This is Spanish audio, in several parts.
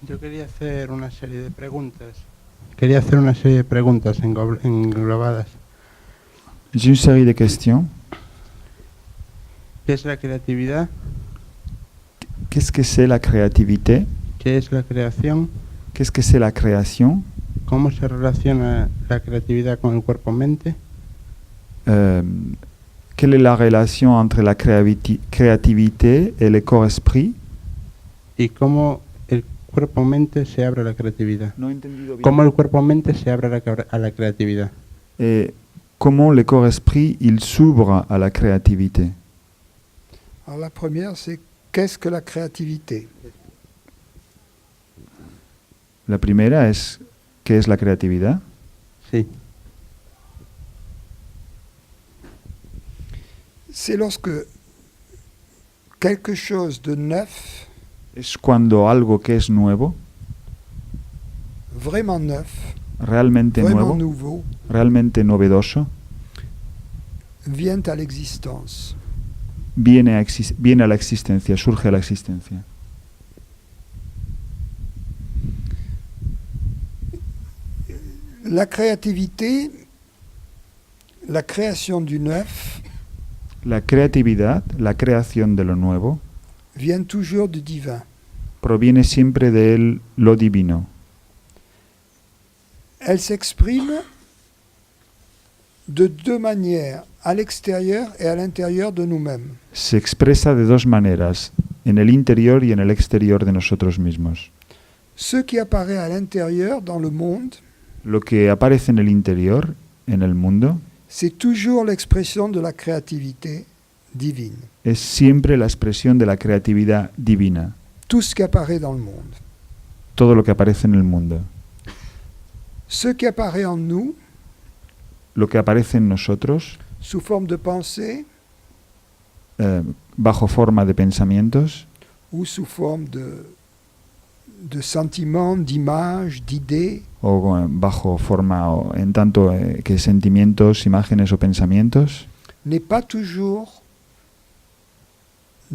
Yo quería hacer una serie de preguntas. Quería hacer una serie de preguntas englobadas. J'ai une série de questions. ¿Qué es la creatividad? Qu'est-ce que c'est la créativité? ¿Qué es la creación? Qu'est-ce que c'est la création? ¿Cómo se relaciona la creatividad con el cuerpo-mente? Quelle est la relation entre la créativité et le corps-esprit? ¿Y cómo el cuerpo-mente se abre a la creatividad? No he entendido bien. ¿Cómo el cuerpo-mente se abre a la creatividad? Et comment le corps-esprit il s'ouvre à la créativité? Alors la première, c'est qu'est-ce que la créativité? La primera es ¿qué es la creatividad? Sí. C'est lorsque quelque chose de neuf, Es cuando algo que es nuevo, vraiment neuf, realmente vraiment nuevo, nouveau, realmente novedoso, vient à l'existence. viene a la existencia, surge a la existencia. La créativité, la création du neuf, La creatividad, la creación de lo nuevo, vient toujours du divin. proviene siempre de lo divino. Elle s'exprime de deux manières, à l'extérieur et à l'intérieur de nous-mêmes. Se expresa de dos maneras, en el interior y en el exterior de nosotros mismos. Ce qui apparaît à l'intérieur dans le monde, Lo que aparece en el interior, en el mundo, c'est toujours l'expression de la créativité divine. es siempre la expresión de la creatividad divina, Tout ce qui apparaît dans le monde. todo lo que aparece en el mundo. Ce qui apparaît en nous, Lo que aparece en nosotros, sous forme de pensée bajo forma de pensamientos ou sous forme de sentiments, d'images, d'idées, o bajo forma en tanto que sentimientos, imágenes o pensamientos, ne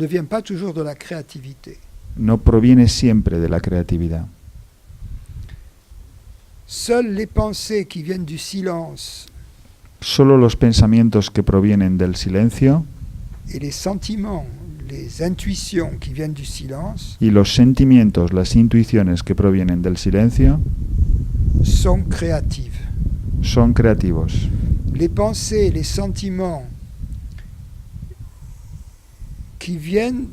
vient pas toujours de la créativité. no proviene siempre de la creatividad. Seules les pensées qui viennent du silence Solo los pensamientos que provienen del silencio et les sentiments, les intuitions qui viennent du silence y los sentimientos, las intuiciones que provienen del silencio sont créatives. son creativos. Les pensées, les sentiments qui viennent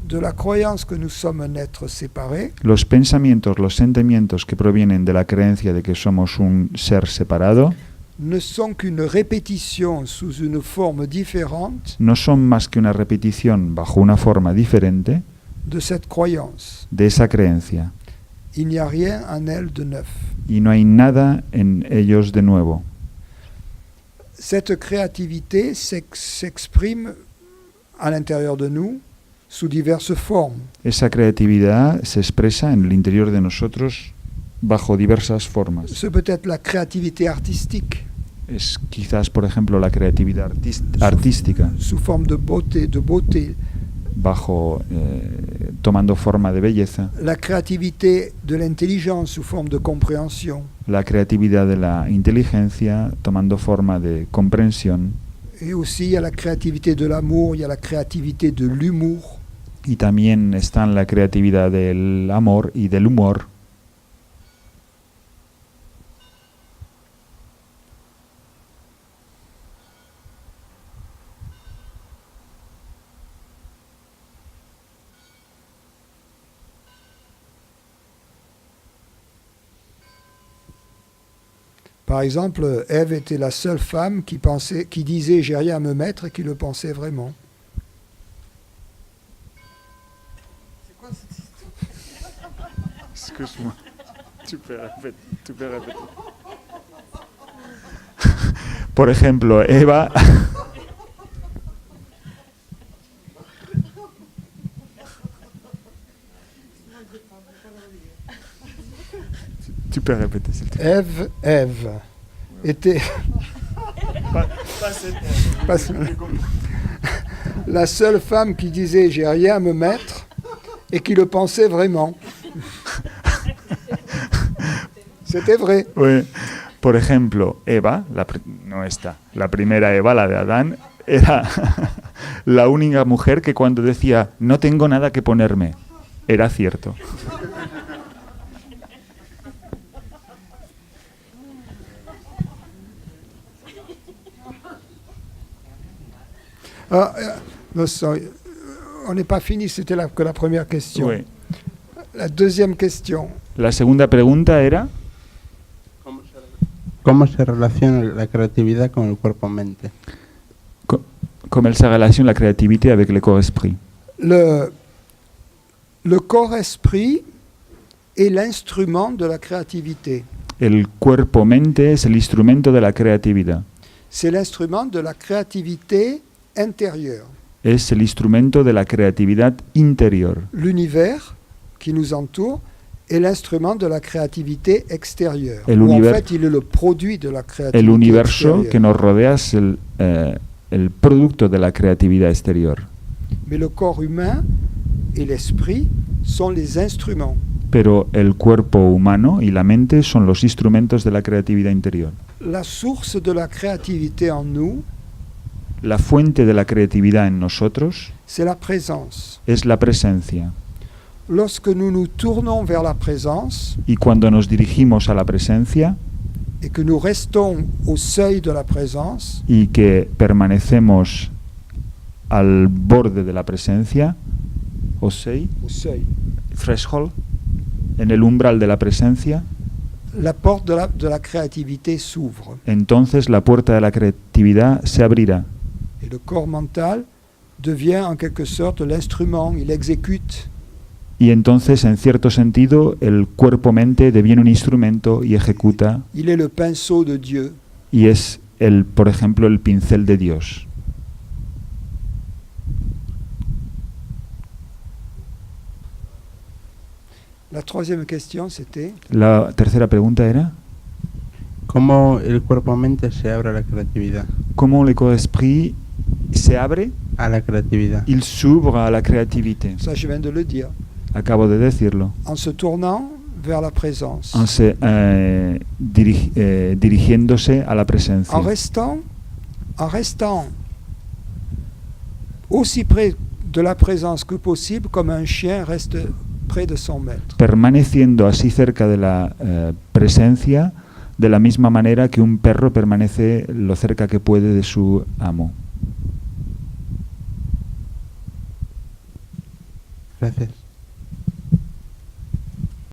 de la croyance que nous sommes un être séparé Los pensamientos, los sentimientos que provienen de la creencia de que somos un ser separado ne sont qu'une répétition sous une forme différente no son más que una repetición bajo una forma diferente de cette croyance. de esa creencia. Il n'y a rien en elle de neuf. Y no hay nada en ellos de nuevo. Cette créativité s'exprime à l'intérieur de nous sous diverses formes. Esa creatividad se expresa en el interior de nosotros bajo diversas formas. C'est peut-être la créativité artistique, Es quizás, por ejemplo, la creatividad artística, sous forme de beauté, bajo tomando forma de belleza, la créativité de l'intelligence sous forme de compréhension, la creatividad de la inteligencia tomando forma de comprensión, et aussi il y a la créativité de l'amour, il y a la créativité de l'humour. y también están la creatividad del amor y del humor. Par exemple, Ève était la seule femme qui disait j'ai rien à me mettre et qui le pensait vraiment. C'est quoi cette histoire? Excuse-moi, tu peux répéter. Por ejemplo, Eva... Tu peux répéter, s'il te plaît. Ève était Pas la seule femme qui disait j'ai rien à me mettre et qui le pensait vraiment. C'était vrai. Oui. Por ejemplo, Eva, no esta, la primera Eva, la de Adán, era la única mujer que cuando decía no tengo nada que ponerme, era cierto. No, on n'est pas fini, c'était que la première question. Oui. La deuxième question. La segunda pregunta era ¿Cómo se relaciona la creatividad con el cuerpo-mente? comment ça relationne la créativité avec le corps-esprit. Le corps-esprit est l'instrument de la créativité. El cuerpo-mente es el instrumento de la creatividad. C'est l'instrument de la créativité intérieure. Es el instrumento de la creatividad interior. L'univers qui nous entoure est l'instrument de la créativité extérieure. El Ou en univers- fait, il est le produit de la créativité El universo extérieure. que nos rodea es el producto de la creatividad exterior. Mais le corps humain et l'esprit sont les instruments. Pero el cuerpo humano y la mente son los instrumentos de la creatividad interior. La source de la créativité en nous, La fuente de la creatividad en nosotros c'est la présence. es la presencia. Lorsque nous nous tournons vers la présence Y cuando nos dirigimos a la presencia et que nous restons au seuil de la présence, y que permanecemos al borde de la presencia, o sei, au seuil, threshold, en el umbral de la presencia, la porte de la créativité s'ouvre. entonces la puerta de la creatividad se abrirá. Et le corps mental devient en quelque sorte l'instrument, il exécute. Y entonces, en cierto sentido, el cuerpo-mente deviene un instrumento y ejecuta, Il est le pinceau de Dieu. y es, por ejemplo, el pincel de Dios. La troisième question, c'était La tercera pregunta era, ¿Cómo el cuerpo-mente se abre a la creatividad? ¿cómo le corps-esprit se abre? A la creatividad. Il s'ouvre à la créativité. ça, je viens de le dire. Acabo de decirlo. En se tournant vers la présence. Dirigiéndose a la presencia. En restant aussi près de la présence que possible, comme un chien reste près de son maître. Permaneciendo así cerca de la presencia, de la misma manera que un perro permanece lo cerca que puede de su amo. Gracias.